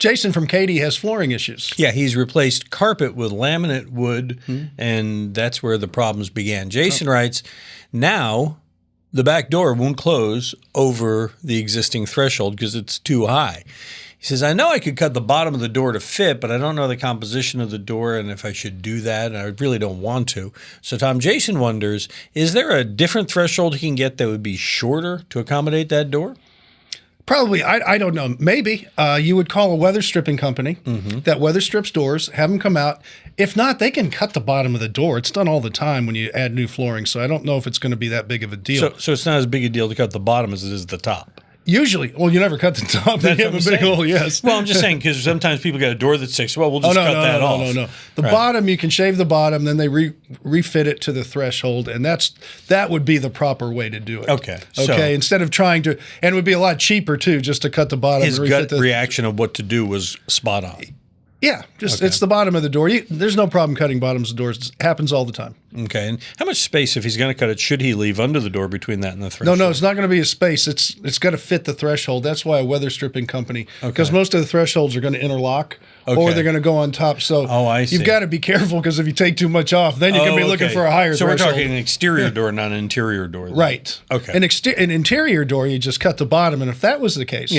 Jason from Katy has flooring issues. Yeah, he's replaced carpet with laminate wood, and that's where the problems began. Jason writes, now the back door won't close over the existing threshold because it's too high. He says, I know I could cut the bottom of the door to fit, but I don't know the composition of the door and if I should do that, and I really don't want to. So, Tom, Jason wonders, is there a different threshold he can get that would be shorter to accommodate that door? Probably. I don't know. Maybe you would call a weather stripping company that weather strips doors, have them come out. If not, they can cut the bottom of the door. It's done all the time when you add new flooring, so I don't know if it's going to be that big of a deal. So it's not as big a deal to cut the bottom as it is the top. Usually, well, you never cut the top. That's you have a big hole, yes. Well, I'm just saying because sometimes people get a door that's 6. Well, we'll just cut that off. No. The bottom, you can shave the bottom, then they refit it to the threshold, and that would be the proper way to do it. Okay. Okay. Instead of trying to, and it would be a lot cheaper too, just to cut the bottom. His and gut reaction of what to do was spot on. Yeah, it's the bottom of the door. There's no problem cutting bottoms of doors. It happens all the time. Okay. And how much space, if he's going to cut it, should he leave under the door between that and the threshold? No, it's not going to be a space. It's got to fit the threshold. That's why a weather stripping company, because most of the thresholds are going to interlock or they're going to go on top. So I see. You've got to be careful because if you take too much off, then you can be looking for a higher threshold. So we're talking an exterior door, not an interior door. Then. Right. Okay. An interior door, you just cut the bottom. And if that was the case,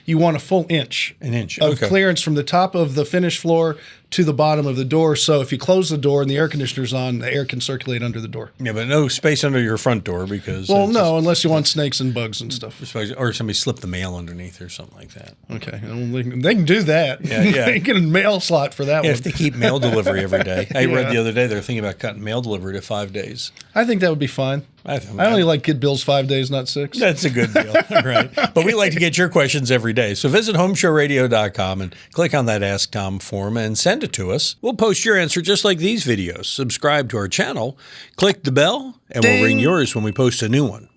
you want a full inch. An inch. Of clearance from the top of the finished floor to the bottom of the door. So if you close the door and the air conditioner's on, the air can circulate under the door. Yeah, but no space under your front door because... Well, no, unless you want snakes and bugs and stuff. Or somebody slipped the mail underneath or something like that. Okay. They can do that. Yeah. They can get a mail slot for that one. If they keep mail delivery every day. I read the other day they're thinking about cutting mail delivery to 5 days. I think that would be fine. I only like kid bills 5 days, not 6. That's a good deal. Right. But we like to get your questions every day. So visit HomeShowRadio.com and click on that Ask Tom form and send it to us. We'll post your answer just like these videos. Subscribe to our channel, click the bell, and we'll ring yours when we post a new one.